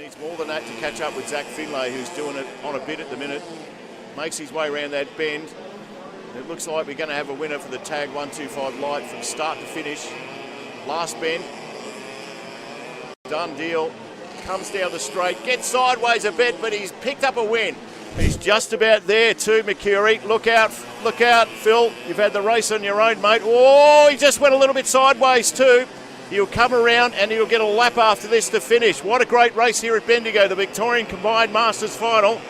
needs more than that to catch up with Hdfnl, who's doing it on a bit at the minute. Makes his way around that bend. It looks like we're going to have a winner for the tag 125 light from start to finish. Last bend. Done deal. Comes down the straight, gets sideways a bit, but he's picked up a win. He's just about there too, Mercury. Look out, Phil. You've had the race on your own, mate. Oh, he just went a little bit sideways too. He'll come around and he'll get a lap after this to finish. What a great race here at Bendigo, the Victorian Combined Masters Final.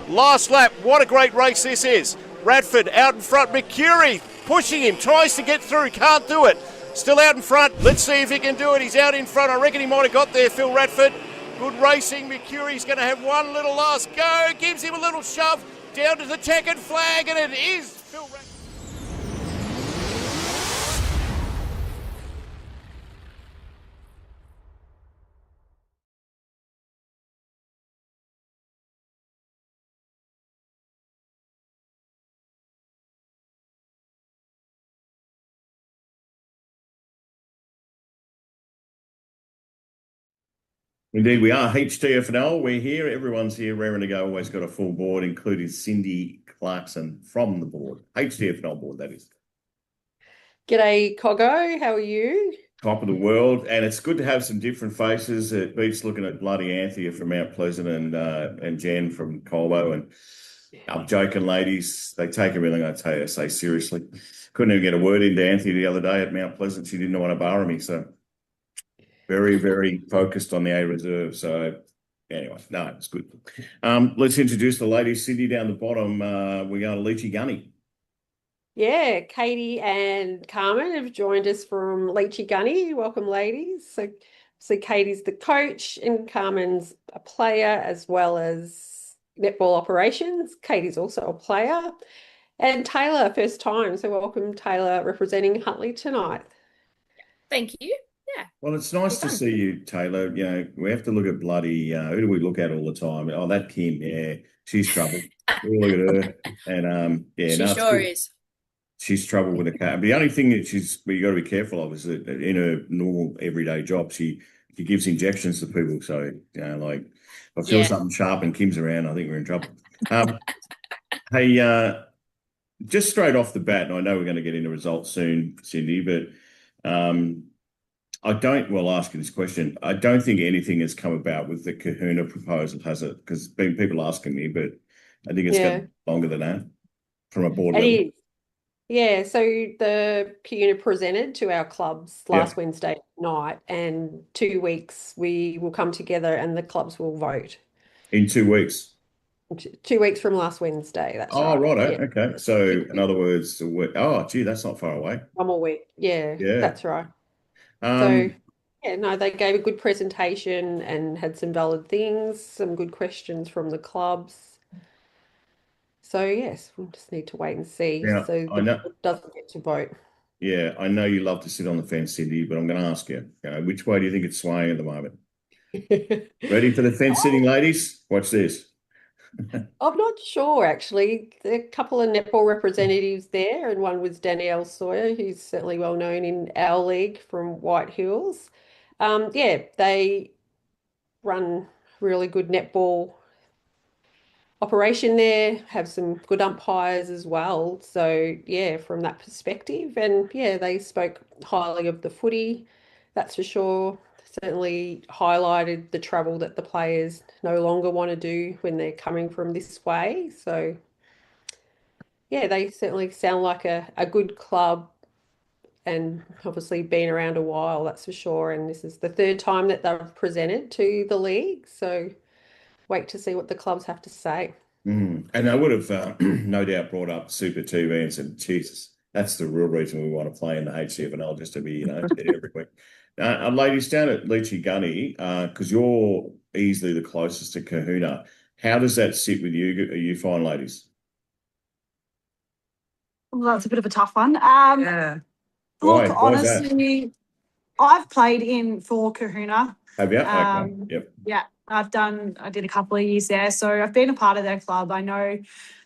Last lap, what a great race this is. Radford out in front, Mercury pushing him, tries to get through, can't do it. Still out in front, let's see if he can do it. He's out in front, I reckon he might have got there, Phil Radford. Good racing, Mercury's going to have one little last go, gives him a little shove, down to the checkered flag, and it is Phil Radford. Indeed, we are Hdfnl. We're here. Everyone's here, raring to go. Always got a full board, including Cindy Clarkson from the board. Hdfnl board, that is. G'day, Coggo. How are you? Top of the world. And it's good to have some different faces. It beats looking at bloody Anthea from Mount Pleasant and Jen from Colbo. And I'm joking, ladies. They take everything I say seriously. Couldn't even get a word into Anthea the other day at Mount Pleasant. She didn't want to borrow me, so... Very, very focused on the A reserve. So anyway, no, it's good. Let's introduce the ladies. Cindy down the bottom. We got Leachy Gunny. Yeah, Katie and Carmen have joined us from Leachy Gunny. Welcome, ladies. So Katie's the coach and Carmen's a player as well as netball operations. Katie's also a player. And Taylor, first time. So welcome, Taylor, representing Huntley tonight. Thank you. Yeah. Well, it's nice to see you, Taylor. You know, we have to look at bloody, who do we look at all the time? Oh, that Kim, yeah, she's trouble. We look at her. And, yeah. She sure is. She's trouble with a car. The only thing that you got to be careful of is that in her normal everyday job, she gives injections to people. So, you know, like, if I feel something sharp and Kim's around, I think we're in trouble. Hey, just straight off the bat, and I know we're going to get into results soon, Cindy, but I'll ask you this question. I don't think anything has come about with the Kahuna proposal, has it? Because been people asking me, but I think it's got longer than that from a board level. Yeah, so the Kahuna presented to our clubs last Wednesday night, and 2 weeks we will come together and the clubs will vote. In 2 weeks? 2 weeks from last Wednesday, that's right. Oh, right, okay. So, in other words, that's not far away. 1 more week, yeah, that's right. So, they gave a good presentation and had some valid things, some good questions from the clubs. So, yes, we'll just need to wait and see. Now, so the board doesn't get to vote. Yeah, I know you love to sit on the fence, Cindy, but I'm going to ask you, which way do you think it's swaying at the moment? Ready for the fence sitting, ladies? Watch this. I'm not sure, actually. There are a couple of netball representatives there, and one was Danielle Sawyer, who's certainly well known in our league from White Hills. They run really good netball operation there, have some good umpires as well. So, from that perspective, and they spoke highly of the footy, that's for sure. Certainly highlighted the travel that the players no longer want to do when they're coming from this way. So, they certainly sound like a good club and obviously been around a while, that's for sure. And this is the third time that they've presented to the league. So wait to see what the clubs have to say. And I would have no doubt brought up Super TV and said, Jesus, that's the real reason we want to play in the Hdfnl, just to be, every week. Ladies, down at Leachy Gunny, because you're easily the closest to Kahuna, how does that sit with you? Are you fine, ladies? Well, that's a bit of a tough one. Look, honestly, I've played for Kahuna. Have you? Okay. Yep. Yeah, I did a couple of years there. So I've been a part of their club. I know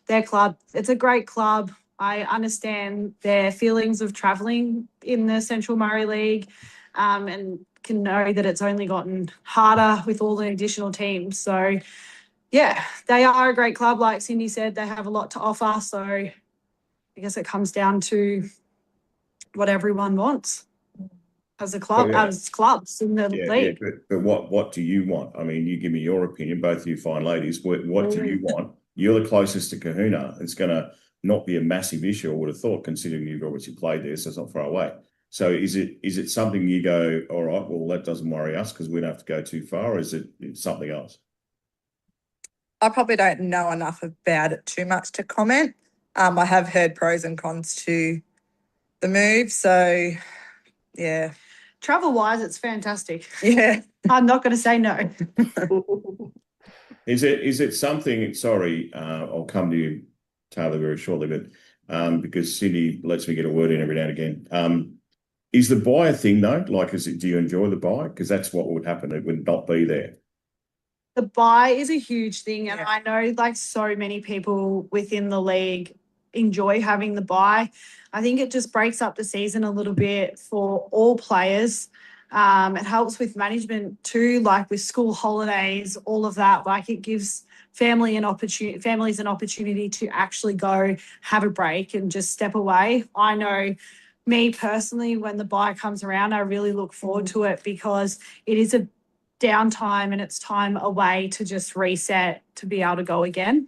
their club. It's a great club. I understand their feelings of travelling in the Central Murray League. And can know that it's only gotten harder with all the additional teams. So, yeah, they are a great club. Like Cindy said, they have a lot to offer. So I guess it comes down to what everyone wants as a club, as clubs in the league. But what do you want? I mean, you give me your opinion, both you fine ladies. What do you want? You're the closest to Kahuna. It's going to not be a massive issue, I would have thought, considering you've obviously played there, so it's not far away. So is it something you go, all right, well, that doesn't worry us because we don't have to go too far, or is it something else? I probably don't know enough about it too much to comment. I have heard pros and cons to the move, so yeah. Travel-wise, it's fantastic. Yeah. I'm not going to say no. Is it something, sorry, I'll come to you, Taylor, very shortly, but because Cindy lets me get a word in every now and again. Is the buy a thing though? Like, do you enjoy the buy? Because that's what would happen. It would not be there. The buy is a huge thing, and I know like so many people within the league enjoy having the buy. I think it just breaks up the season a little bit for all players. It helps with management too, like with school holidays, all of that. Like it gives families an opportunity to actually go have a break and just step away. I know me personally, when the buy comes around, I really look forward to it because it is a downtime and it's time away to just reset to be able to go again.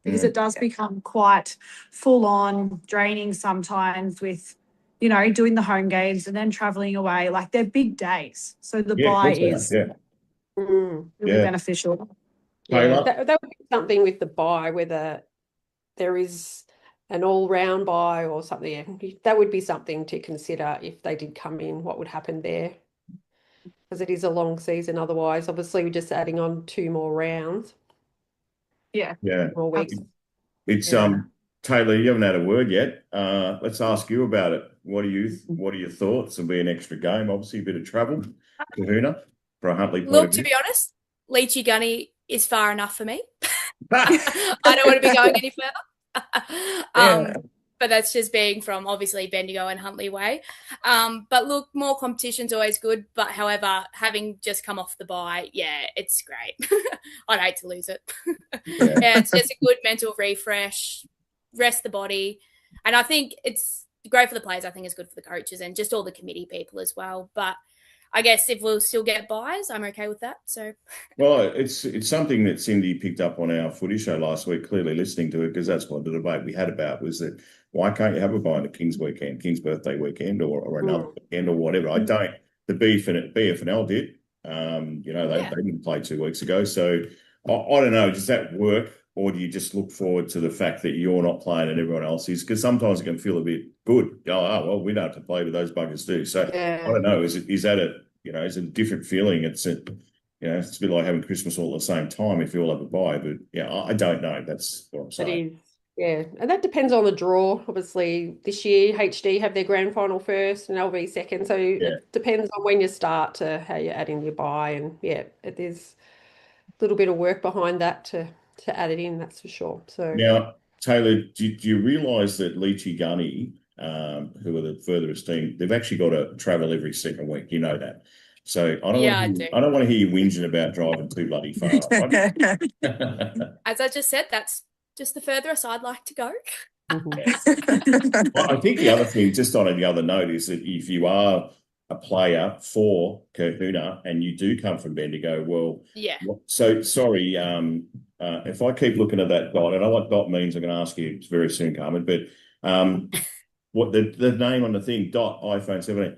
Because it does become quite full on, draining sometimes with, doing the home games and then travelling away. Like they're big days. So the buy is really beneficial. Yeah, that would be something with the buy, whether there is an all-round buy or something. That would be something to consider if they did come in, what would happen there. Because it is a long season otherwise. Obviously, we're just adding on 2 more rounds. Yeah. More weeks. It's Taylor, you haven't had a word yet. Let's ask you about it. What are your thoughts? It'll be an extra game, obviously, a bit of travel. Kahuna for a Huntley point Look, of view. to be honest, Leachy Gunny is far enough for me. I don't want to be going any further. But that's just being from obviously Bendigo and Huntley way. But look, more competition's always good. But however, having just come off the bye, it's great. I'd hate to lose it. It's just a good mental refresh, rest the body. And I think it's great for the players. I think it's good for the coaches and just all the committee people as well. But I guess if we'll still get buys, I'm okay with that. So, well, it's something that Cindy picked up on our footy show last week, clearly listening to it, because that's what the debate we had about was that why can't you have a buy on a King's weekend, King's birthday weekend, or another weekend or whatever? I don't. The BFNL did. They didn't play 2 weeks ago. So I don't know. Does that work? Or do you just look forward to the fact that you're not playing and everyone else is? Because sometimes it can feel a bit good. Well, we don't have to play, but those buggers do. So I don't know. Is that is it a different feeling? It's a bit like having Christmas all at the same time if you all have a buy. But I don't know. That's what I'm saying. It is. Yeah, and that depends on the draw. Obviously, this year HD have their grand final first and LV second. So it depends on when you start to how you add in your buy, and there's a little bit of work behind that to add it in. That's for sure. So now, Taylor, do you realise that Leachy Gunny, who are the furthest team, they've actually got to travel every second week. You know that. So I don't want to hear you whinging about driving too bloody far. as I just said, that's just the furthest I'd like to go. Well, I think the other thing, just on the other note, is that if you are a player for Kahuna and you do come from Bendigo, so sorry, if I keep looking at that dot, and I know what dot means, I'm going to ask you very soon, Carmen, but what the name on the thing, dot iPhone 17,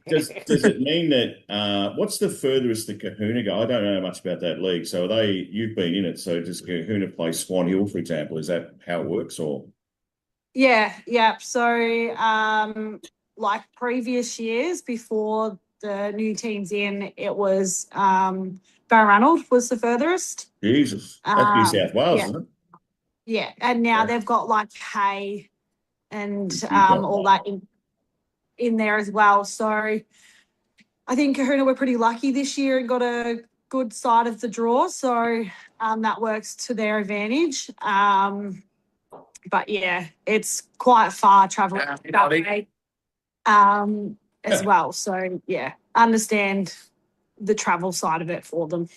does it mean that what's the furthest that Kahuna go? I don't know much about that league. So you've been in it. So does Kahuna play Swan Hill, for example? Is that how it works, or? Yeah. So like previous years before the new teams in, it was Barranald was the furthest. Jesus, that's New South Wales, isn't it? Yeah, and now they've got like Hay and all that in there as well. So I think Kahuna were pretty lucky this year and got a good side of the draw. So that works to their advantage. But it's quite far travelling that way. as well. So, yeah, understand the travel side of it for them.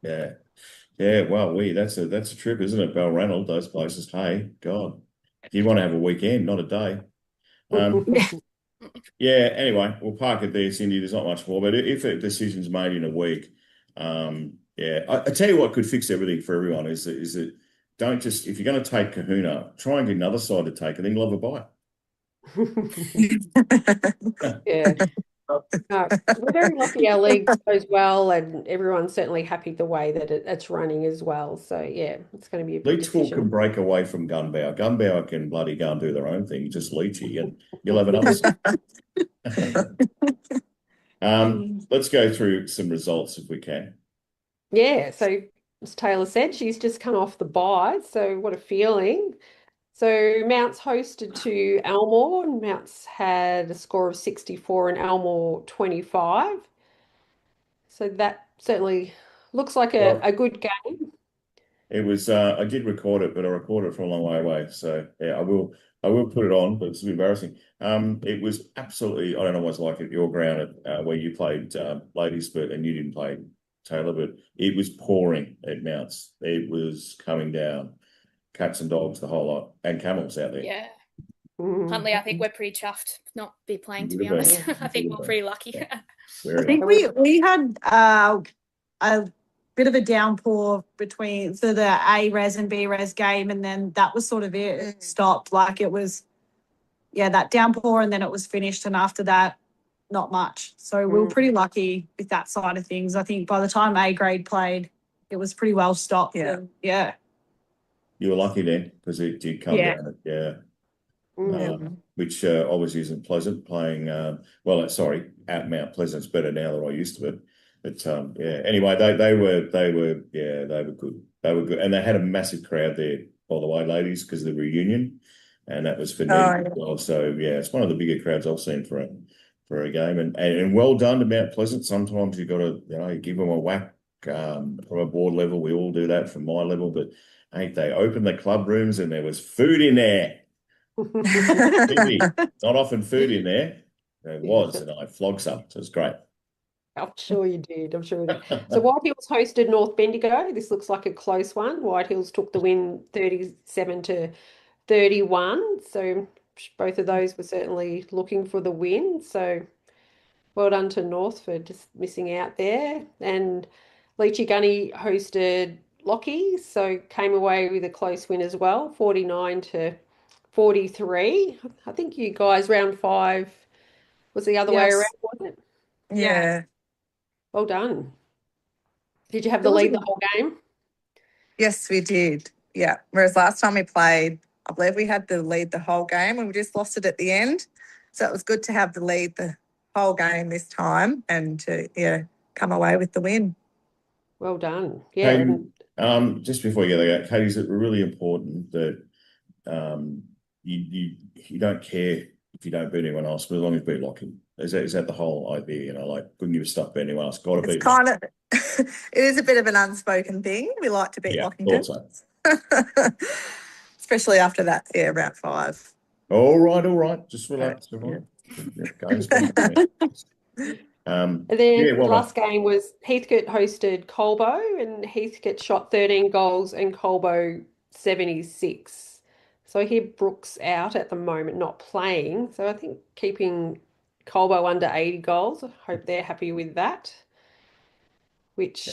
Yeah. Yeah, well, that's a trip, isn't it? Balranald, those places. Hey, God. You want to have a weekend, not a day. Yeah, anyway, we'll park it there, Cindy. There's not much more. But if a decision's made in a week, yeah, I tell you what could fix everything for everyone is that don't just, if you're going to take Kahuna, try and get another side to take and then you'll have a bite. Yeah. No, we're very lucky our league goes well, and everyone's certainly happy the way that it's running as well. So, yeah, it's going to be a big Leechville can decision. break away from Gunbower. Gunbower can bloody go and do their own thing, just Leechy, and you'll have another side. Let's go through some results if we can. Yeah, so as Taylor said, she's just come off the bye. So, what a feeling. So Mounts hosted to Elmore, and Mounts had a score of 64 and Elmore 25. So that certainly looks like a good game. It was I did record it, but I recorded it from a long way away. So yeah, I will put it on, but it's a bit embarrassing. It was absolutely, I don't know what's like at your ground where you played ladies, and you didn't play Taylor, but it was pouring at Mounts. It was coming down. Cats and dogs, the whole lot, and camels out there. Yeah. Huntley, I think we're pretty chuffed not be playing, to be honest. I think we're pretty lucky. Yeah. I think we had a bit of a downpour between the A res and B res game, and then that was sort of it. It stopped. Like it was, that downpour, and then it was finished, and after that, not much. So we were pretty lucky with that side of things. I think by the time A grade played, it was pretty well stopped. Yeah. You were lucky then because it did come down. Yeah. Which obviously isn't pleasant playing. At Mount Pleasant's better now than I used to be. But anyway, they were good. They were good, and they had a massive crowd there, by the way, ladies, because of the reunion, and that was for Netty as well. So yeah, it's one of the bigger crowds I've seen for a game, and well done to Mount Pleasant. Sometimes you've got to give them a whack from a board level. We all do that from my level, but hey, they opened the club rooms and there was food in there. Not often food in there. There was, and I flogged some. So it was great. I'm sure you did. So White Hills hosted North Bendigo. This looks like a close one. White Hills took the win 37-31. So both of those were certainly looking for the win. So well done to North for just missing out there. And Leachy Gunny hosted Lockie, so came away with a close win as well, 49-43. I think you guys, round 5 was the other way around, wasn't it? Yeah. Well done. Did you have the lead the whole game? Yes, we did. Yeah. Whereas last time we played, I believe we had the lead the whole game and we just lost it at the end. So it was good to have the lead the whole game this time and to come away with the win. Well done. Yeah. Katie, just before you go, Katie, is it really important that you don't care if you don't beat anyone else, but as long as you beat Lockie? Is that the whole idea? Couldn't give a stuff to anyone else. Got to beat. It's kind of it is a bit of an unspoken thing. We like to beat Lockington, especially after that. Yeah, round 5. All right. Just relax. And then last game was Heathcote hosted Colbo, and Heathcote shot 13 goals and Colbo 76. So I hear Brooks out at the moment, not playing. So I think keeping Colbo under 80 goals. I hope they're happy with that. Which,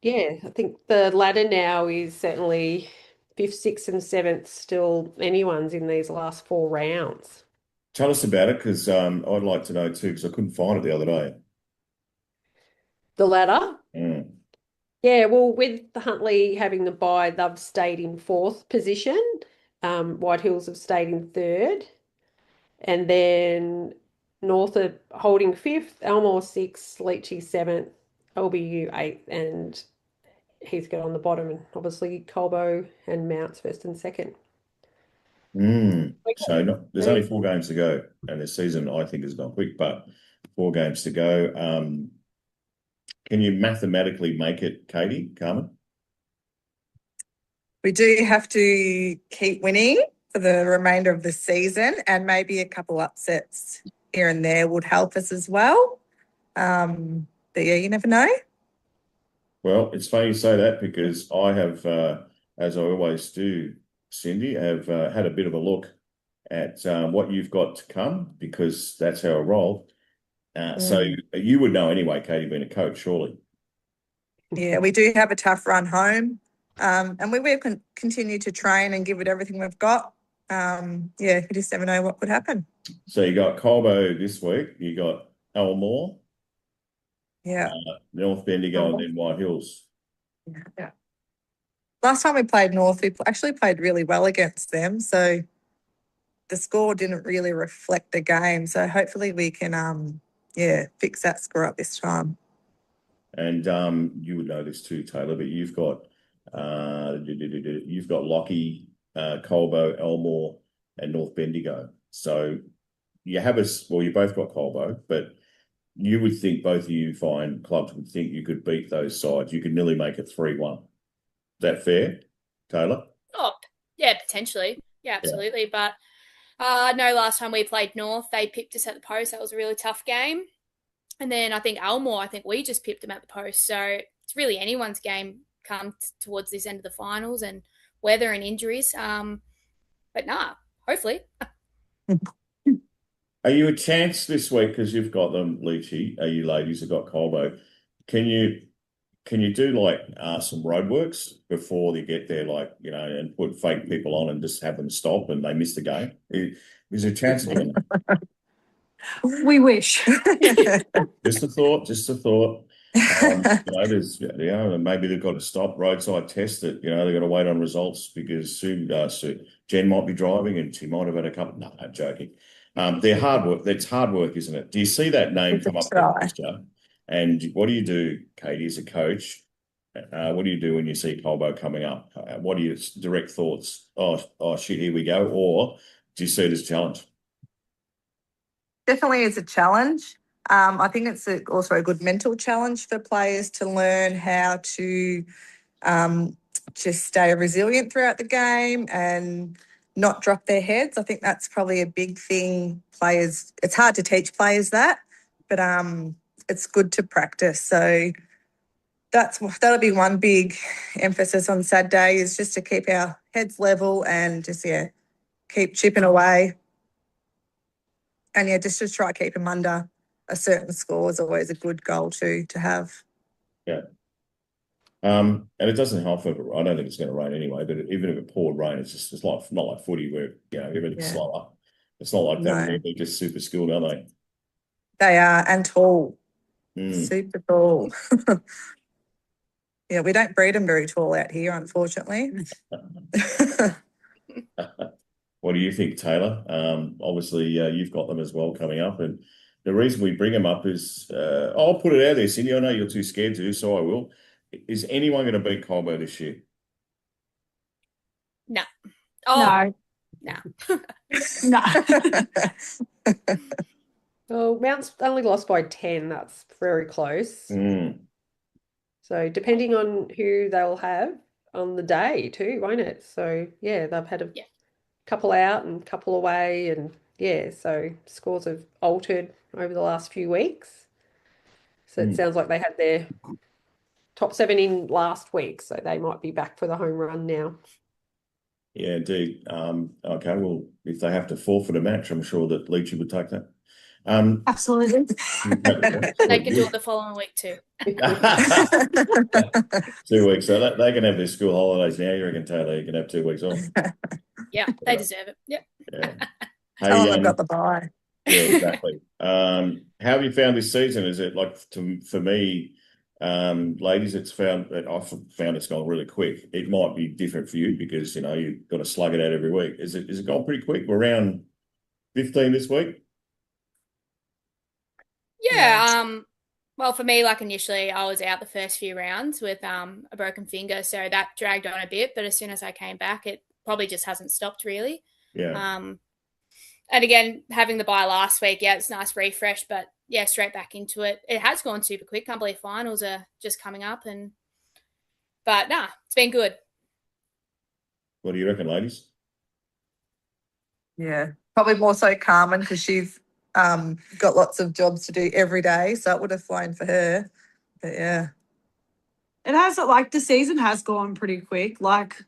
I think the ladder now is certainly 5th, 6th and 7th still anyone's in these last 4 rounds. Tell us about it, because I'd like to know too, because I couldn't find it the other day. The ladder? Yeah, well, with the Huntley having the bye, they've stayed in 4th position. White Hills have stayed in 3rd. And then North are holding 5th, Elmore 6th, Leachy 7th, LBU 8th, and Heathcote on the bottom, and obviously Colbo and Mounts 1st and 2nd. So there's only 4 games to go, and this season I think has gone quick, but 4 games to go. Can you mathematically make it, Katie, Carmen? We do have to keep winning for the remainder of the season and maybe a couple upsets here and there would help us as well. But yeah, you never know. Well, it's funny you say that because I have, as I always do, Cindy, have had a bit of a look at what you've got to come because that's how I roll. So you would know anyway, Katie, being a coach, surely. Yeah, we do have a tough run home, and we will continue to train and give it everything we've got. Yeah, you just never know what could happen. So you got Colbo this week, you got Elmore, Yeah, North Bendigo, and then White Hills. yeah. Last time we played North, we actually played really well against them, so the score didn't really reflect the game. So hopefully we can, fix that score up this time. And you would know this too, Taylor, but you've got Lockie, Colbo, Elmore, and North Bendigo. So you have you both got Colbo, but you would think both of you fine clubs would think you could beat those sides. You could nearly make it 3-1. Is that fair, Taylor? Oh, yeah, potentially. Yeah, absolutely. Yeah. But no, last time we played North, they pipped us at the post. That was a really tough game. And then I think Elmore, we just pipped them at the post. So it's really anyone's game come towards this end of the finals and weather and injuries. But hopefully. Are you a chance this week because you've got them, Leachy? Are you ladies have got Colbo? Can you do some roadworks before they get there, and put fake people on and just have them stop and they miss the game? Is there a chance of doing that? We wish. Just a thought. Maybe they've got to stop roadside test it. They've got to wait on results because Jen might be driving and she might have had a couple. No, I'm joking. They're hard work. That's hard work, isn't it? Do you see that name come up on the picture? And what do you do, Katie, as a coach? What do you do when you see Colbo coming up? What are your direct thoughts? Oh, shit, here we go. Or do you see it as a challenge? Definitely is a challenge. I think it's also a good mental challenge for players to learn how to just stay resilient throughout the game and not drop their heads. I think that's probably a big thing. It's hard to teach players that, but it's good to practice. So that'll be one big emphasis on Saturday is just to keep our heads level and just keep chipping away. And just to try to keep them under a certain score is always a good goal to have. Yeah. And it doesn't help I don't think it's going to rain anyway, but even if it poured rain, it's not like footy where, everything's slower. It's not like that. No. They're just super skilled, aren't they? They are, and tall. Super tall. Yeah, we don't breed them very tall out here, unfortunately. What do you think, Taylor? Obviously, you've got them as well coming up. And the reason we bring them up is, I'll put it out there, Cindy. I know you're too scared to, so I will. Is anyone going to beat Colbo this year? No. Oh. No. No. Well, Mount's only lost by 10. That's very close. So depending on who they'll have on the day too, won't it? So, yeah, they've had a couple out and couple away. And, so scores have altered over the last few weeks. So it sounds like they had their top 7 in last week, so they might be back for the home run now. Yeah, indeed. Okay, well, if they have to forfeit a match, I'm sure that Leachy would take that. Absolutely. They can do it the following week too. 2 weeks. So they can have their school holidays now. You reckon, Taylor, you can have 2 weeks off? Yeah, they deserve it. Yep. Yeah. Tell them I've got the bye. Yeah, exactly. How have you found this season? Is it for me, ladies, I've found it's gone really quick. It might be different for you because, you've got to slug it out every week. Is it gone pretty quick? We're around 15 this week? Yeah. Well, for me, initially, I was out the first few rounds with a broken finger, so that dragged on a bit. But as soon as I came back, it probably just hasn't stopped really. Yeah. And again, having the bye last week, it's a nice refresh, but straight back into it. It has gone super quick. Can't believe finals are just coming up, but it's been good. What do you reckon, ladies? Yeah, probably more so Carmen because she's got lots of jobs to do every day, so it would have flown for her. But yeah. It has, like, the season has gone pretty quick. Like,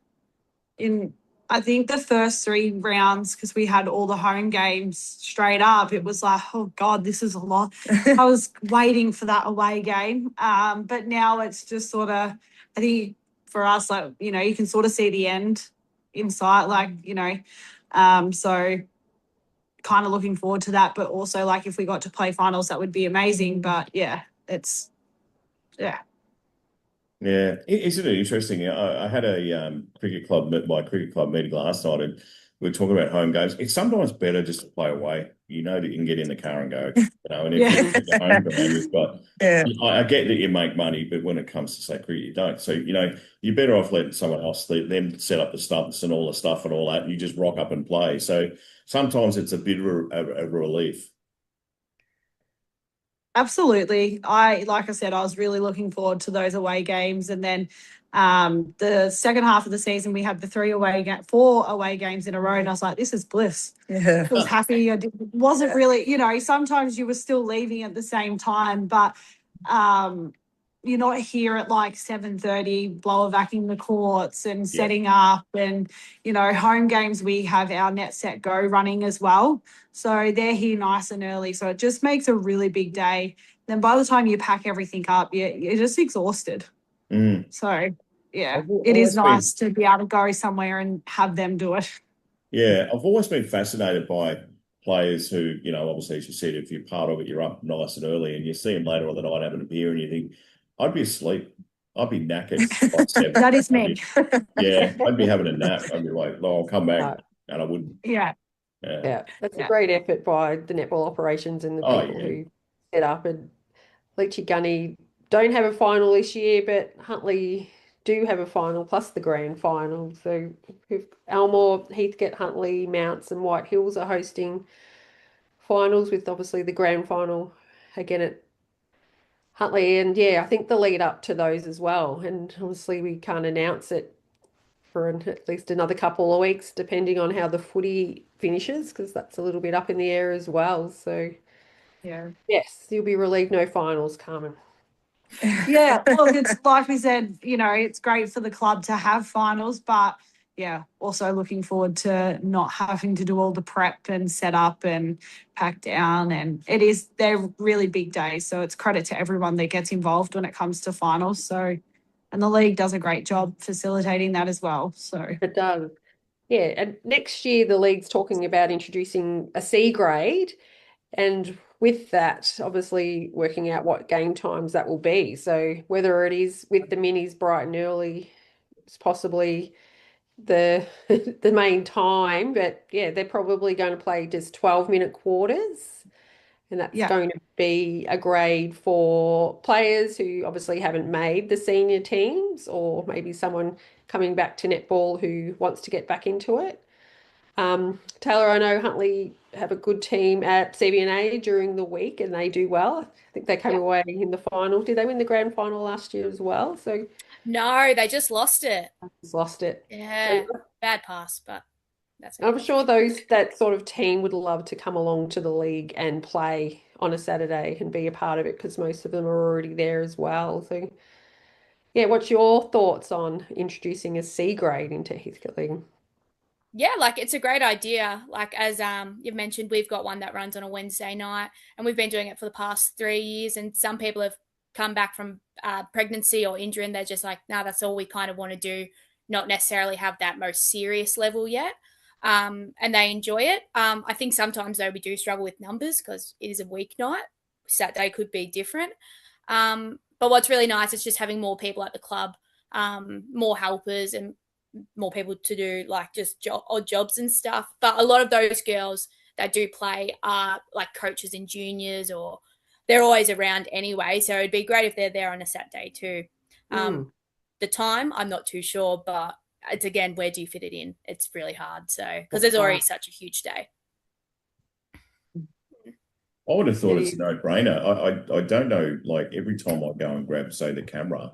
I think the first 3 rounds, because we had all the home games straight up, it was like, oh God, this is a lot. I was waiting for that away game. But now it's just sort of, I think for us, like, you know, you can sort of see the end in sight, like, you know, so kind of looking forward to that. But also, like, if we got to play finals, that would be amazing. But yeah, yeah. Yeah, isn't it interesting? I had a my cricket club meeting last night, and we were talking about home games. It's sometimes better just to play away. You know that you can get in the car and go. You know, and if you're the home ground, you've got. Yeah. I get that you make money, but when it comes to say cricket, you don't. So you know you're better off letting someone else them set up the stumps and all the stuff and all that, and you just rock up and play. So sometimes it's a bit of a relief. Absolutely. Like I said, I was really looking forward to those away games. And then the second half of the season, we had the 4 away games in a row. And I was like, this is bliss. Yeah. I was happy. Wasn't really, you know, sometimes you were still leaving at the same time, but you're not here at like 7:30 blower vacuuming the courts and setting up. And, you know, home games, we have our Net Set Go running as well. So they're here nice and early. So it just makes a really big day. Then by the time you pack everything up, you're just exhausted. So, yeah, it is nice to be able to go somewhere and have them do it. Yeah, I've always been fascinated by players who, you know, obviously, as you said, if you're part of it, you're up nice and early, and you see them later on the night having a beer, and you think, I'd be asleep. I'd be knackered. That is me. Yeah, I'd be having a nap. I'd be like, oh, I'll come back, and I wouldn't. Yeah. Yeah, that's a great effort by the netball operations and the people who set up. And Leachy Gunny don't have a final this year, but Huntley do have a final plus the grand final. So Elmore, Heathcote, Huntley, Mounts and White Hills are hosting finals, with obviously the grand final again at Huntley. And yeah, I think the lead up to those as well. And obviously we can't announce it for at least another couple of weeks, depending on how the footy finishes, because that's a little bit up in the air as well. So yeah, yes, you'll be relieved no finals, Carmen. Yeah, look, it's like we said, you know, it's great for the club to have finals, but yeah, also looking forward to not having to do all the prep and set up and pack down. And they're really big days. So it's credit to everyone that gets involved when it comes to finals. So, and the league does a great job facilitating that as well. So it does. Yeah, and next year the league's talking about introducing a C grade, and with that, obviously working out what game times that will be. So whether it is with the minis bright and early, it's possibly the the main time, but yeah, they're probably going to play just 12-minute quarters. And that's going to be a grade for players who obviously haven't made the senior teams, or maybe someone coming back to netball who wants to get back into it. Taylor, I know Huntley have a good team at CBNA during the week, and they do well. I think they came away in the final. Did they win the grand final last year as well? So no, they just lost it. Just lost it. Yeah, bad pass, but that's it. I'm sure that sort of team would love to come along to the league and play on a Saturday and be a part of it, because most of them are already there as well. So, yeah, what's your thoughts on introducing a C grade into Heathcote League? Yeah, like it's a great idea. Like as you've mentioned, we've got one that runs on a Wednesday night, and we've been doing it for the past 3 years. And some people have come back from pregnancy or injury, and they're just like, no, that's all we kind of want to do, not necessarily have that most serious level yet. And they enjoy it. I think sometimes though we do struggle with numbers because it is a weeknight. Saturday could be different. But what's really nice is just having more people at the club, more helpers, and more people to do like just odd jobs and stuff. But a lot of those girls that do play are like coaches in juniors, or they're always around anyway. So it'd be great if they're there on a Saturday too. The time, I'm not too sure, but it's again, where do you fit it in? It's really hard. So because there's already such a huge day. I would have thought it's a no-brainer. I don't know, like every time I go and grab, say, the camera,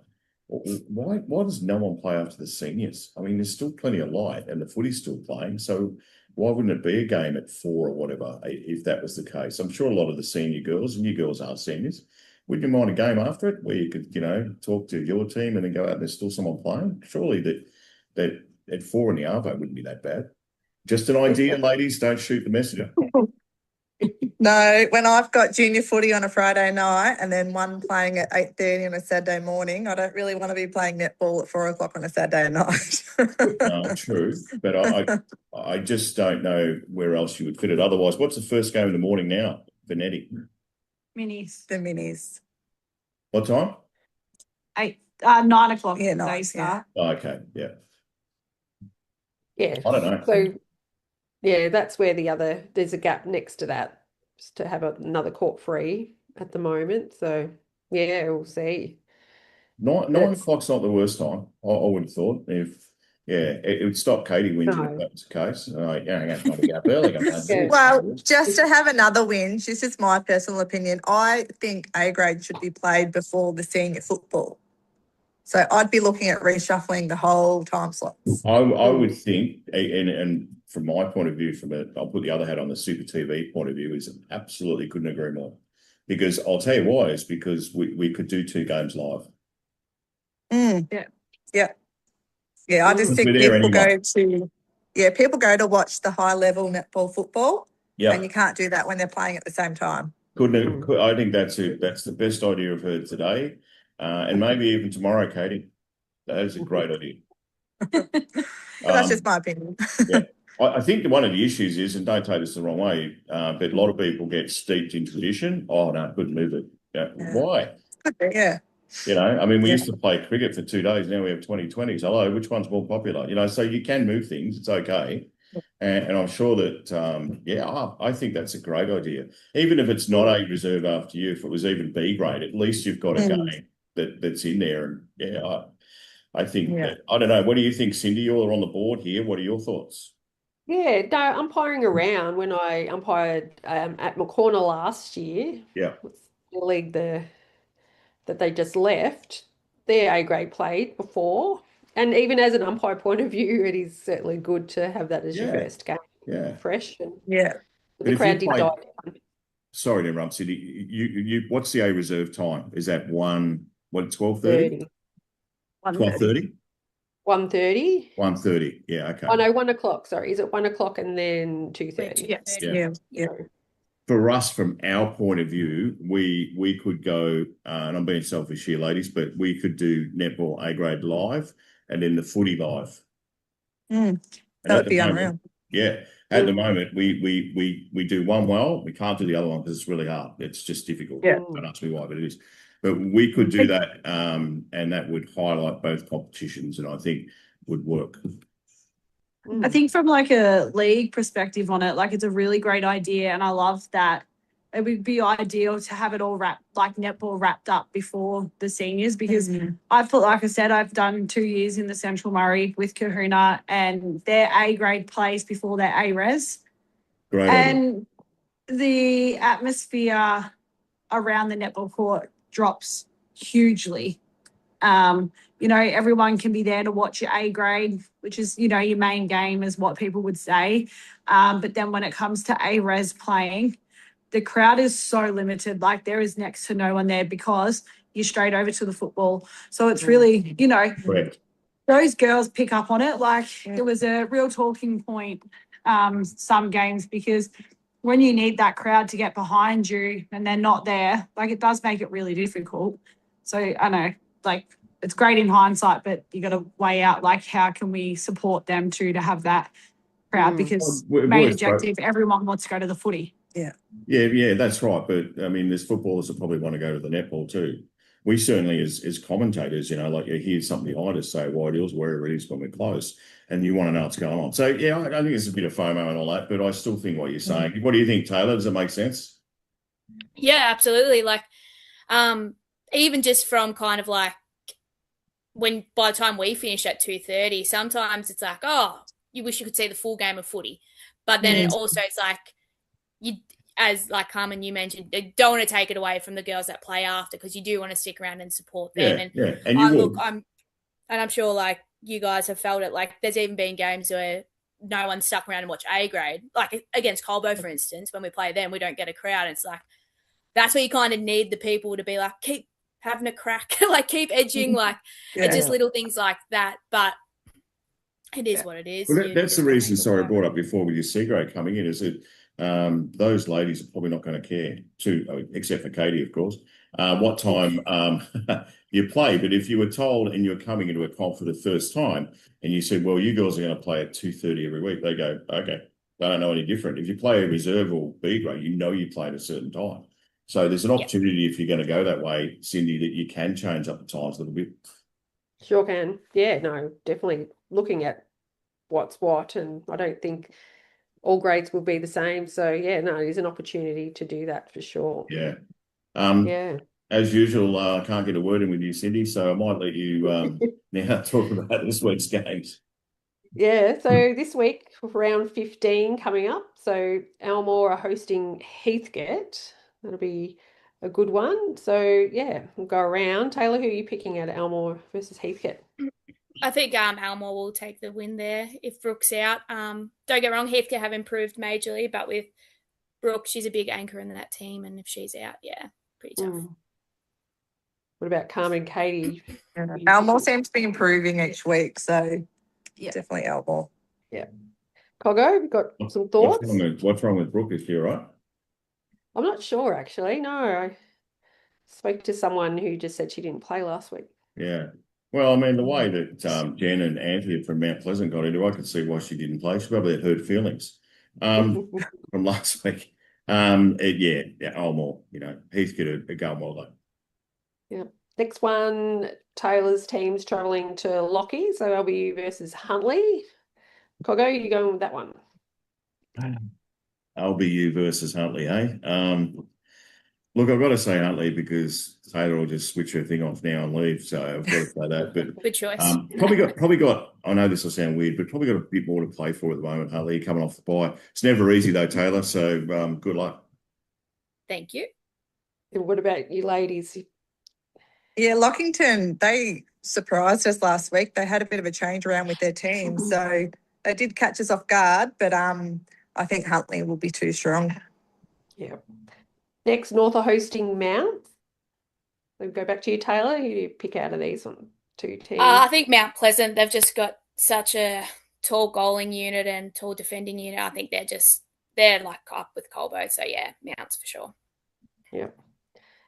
why does no one play after the seniors? I mean, there's still plenty of light and the footy's still playing. So why wouldn't it be a game at 4 or whatever if that was the case? I'm sure a lot of the senior girls, and you girls are seniors, would you mind a game after it where you could, talk to your team and then go out and there's still someone playing? Surely that at 4 in the arvo wouldn't be that bad. Just an idea, ladies. Don't shoot the messenger. No, when I've got junior footy on a Friday night and then one playing at 8:30 on a Saturday morning, I don't really want to be playing netball at 4 o'clock on a Saturday night. No, true. But I just don't know where else you would fit it. Otherwise, what's the first game in the morning now for Netty? Minis. The minis. What time? 9 o'clock. Yeah, they nice, start. Oh, okay, yeah. Yeah. I don't know. So, yeah, that's where there's a gap next to that, just to have another court free at the moment. So, yeah, we'll see. 9 That's- o'clock's not the worst time. I would have thought. It would stop Katie whinging No. if that was the case. I'm going to get up early. Yeah. Well, just to have another whinge, this is my personal opinion. I think A grade should be played before the senior football. So I'd be looking at reshuffling the whole time slots. I would think, and from my point of view, I'll put the other hat on, the Super TV point of view, is absolutely couldn't agree more. Because I'll tell you why, is because we could do 2 games live. Yeah, I just think We're there people anyway. people go to watch the high level netball football, Yeah. and you can't do that when they're playing at the same time. I think that's the best idea I've heard today. And maybe even tomorrow, Katie. That is a great idea. But that's just my opinion. Yeah. I think one of the issues is, and don't take this the wrong way, but a lot of people get steeped in tradition. Oh, no, couldn't move it. Yeah. Why? Yeah. We used to play cricket for 2 days. Now we have 2020s. Hello, which one's more popular? So you can move things. It's okay. And I'm sure that, I think that's a great idea. Even if it's not A reserve after you, if it was even B grade, at least you've got a game that's in there. And I think that, I don't know. What do you think, Cindy? You're on the board here. What are your thoughts? Yeah, no, umpiring around when I umpired at McCorner last year. Yeah. The league that they just left, their A grade played before. And even as an umpire point of view, it is certainly good to have that as your first game. Yeah. Fresh. And if the crowd you did die down. Sorry to interrupt, Cindy. You what's the A reserve time? Is that 12:30? 30. 12:30? 1:30. 1:30. Yeah, okay. Oh no, 1 o'clock. Sorry, is it 1 o'clock and then 2:30? Yes. Yeah. For us, from our point of view, we could go, and I'm being selfish here, ladies, but we could do netball A grade live and then the footy live. That would be unreal. Yeah. At the moment, we do one well. We can't do the other one because it's really hard. It's just difficult. Yeah. Don't ask me why, but it is. But we could do that, and that would highlight both competitions, and I think would work. I think from like a league perspective on it, like it's a really great idea, and I love that. It would be ideal to have it all netball wrapped up before the seniors, because I feel like I said, I've done 2 years in the Central Murray with Kahuna, and their A grade plays before their A res. Great. And the atmosphere around the netball court drops hugely. Everyone can be there to watch your A grade, which is, your main game is what people would say. But then when it comes to A res playing, the crowd is so limited. Like there is next to no one there because you're straight over to the football. So it's really, Correct. those girls pick up on it. Like it was a real talking point some games, because when you need that crowd to get behind you and they're not there, like it does make it really difficult. So I know, like it's great in hindsight, but you got to weigh out like how can we support them to have that crowd, because main objective, everyone wants to go to the footy. Yeah, that's right. But there's footballers that probably want to go to the netball too. We certainly, as commentators, like you hear something behind us say White Hills, wherever it is when we're close, and you want to know what's going on. So yeah, I think there's a bit of FOMO and all that, but I still think what you're saying. What do you think, Taylor? Does it make sense? Yeah, absolutely. Like, even just from kind of like by the time we finish at 2:30, sometimes it's like, oh, you wish you could see the full game of footy, but then it also it's like as like Carmen, you mentioned, you don't want to take it away from the girls that play after, because you do want to stick around and support them. Yeah, and you will. I'm sure like you guys have felt it. Like there's even been games where no one stuck around and watched A grade. Like against Colbo, for instance, when we play them, we don't get a crowd. It's like, that's where you kind of need the people to be like, keep having a crack, like keep edging, like it's just little things like that. But it is what it is. Well, that's the reason, sorry, I brought up before with your C grade coming in, is that those ladies are probably not going to care, except for Katie, of course, what time you play. But if you were told and you're coming into a comp for the first time and you said, well, you girls are going to play at 2:30 every week, they go, okay, they don't know any different. If you play a reserve or B grade, you know you play at a certain time. So there's an opportunity if you're going to go that way, Cindy, that you can change up the times a little bit. Sure can. Yeah, no, definitely looking at what's what, and I don't think all grades will be the same. So yeah, no, there's an opportunity to do that for sure. Yeah. Yeah. As usual, I can't get a word in with you, Cindy, so I might let you now talk about this week's games. Yeah, so this week, round 15 coming up. So Elmore are hosting Heathcote. That'll be a good one. So yeah, we'll go around. Taylor, who are you picking at Elmore versus Heathcote? I think Elmore will take the win there if Brooke's out. Don't get wrong, Heathcote have improved majorly, but with Brooke, she's a big anchor in that team, and if she's out, pretty tough. What about Carmen and Katie? Elmore seems to be improving each week, so definitely Elmore. Yeah. Coggo, we've got some thoughts? What's wrong with Brooke? Is she all right? I'm not sure, actually. No, I spoke to someone who just said she didn't play last week. Yeah. Well, I mean, the way that Jen and Anthea from Mount Pleasant got into, I could see why she didn't play. She probably had hurt feelings from last week. Elmore, Heathcote are going well though. Yeah. Next one, Taylor's team's travelling to Lockie, so LBU versus Huntley. Coggo, you going with that one? LBU versus Huntley, eh? Look, I've got to say Huntley because Taylor will just switch her thing off now and leave, so I've got to say that. But good choice. Probably got. I know this will sound weird, but probably got a bit more to play for at the moment. Huntley coming off the bye. It's never easy though, Taylor. So good luck. Thank you. And what about you ladies? Yeah, Lockington, they surprised us last week. They had a bit of a change around with their team, so they did catch us off guard. But I think Huntley will be too strong. Yeah. Next, North are hosting Mount. So go back to you, Taylor. Who do you pick out of these two teams? I think Mount Pleasant, they've just got such a tall goaling unit and tall defending unit. I think they're like up with Colbo. So yeah, Mounts for sure. Yeah.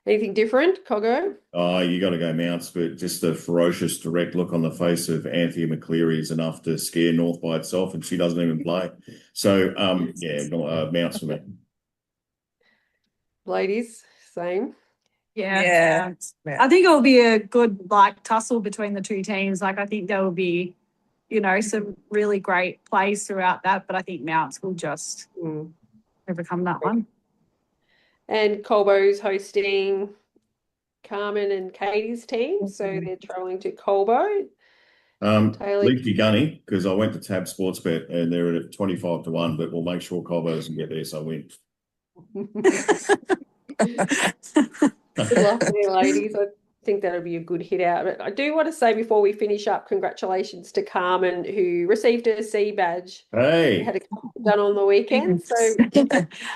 Anything different, Coggo? Oh, you got to go Mounts, but just the ferocious direct look on the face of Anthea McCleary is enough to scare North by itself, and she doesn't even play. So Mounts for me. Ladies, same. Yeah. I think it will be a good tussle between the two teams. I think there will be, some really great plays throughout that, but I think Mounts will just overcome that one. And Colbo's hosting Carmen and Katie's team, so they're travelling to Colbo. Leafy Gunny, because I went to Tab Sportsbet and they're at 25-1, but we'll make sure Colbo doesn't get there, so win. Good luck there, ladies. I think that'll be a good hit out. But I do want to say before we finish up, congratulations to Carmen, who received a C badge. Hey, had a couple done on the weekend. So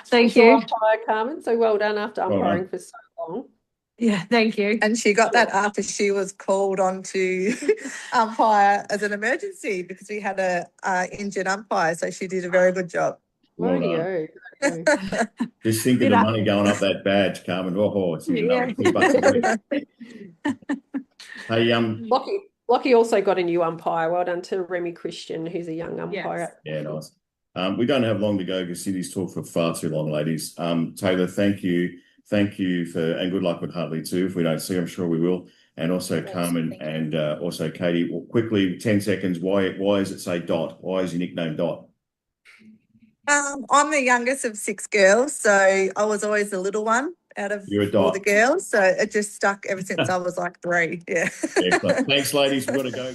thank you, umpire, Carmen. So well done after umpiring for so long. Yeah, thank you. And she got that after she was called on to umpire as an emergency because we had a injured umpire. So she did a very good job. Well done. Just think of the money going up that badge, Carmen. Hey, Lockie also got a new umpire. Well done to Remy Christian, who's a young umpire. Yes. Yeah, nice. We don't have long to go because Cindy's talked for far too long, ladies. Taylor, thank you. Thank you and good luck with Huntley too. If we don't see, I'm sure we will. And also Carmen and also Katie. Well, quickly, 10 seconds. Why does it say Dot? Why is your nickname Dot? I'm the youngest of 6 girls, so I was always the little one out of all the girls. So it just stuck ever since I was like 3. Yeah. Excellent. Thanks, ladies. We've got to go.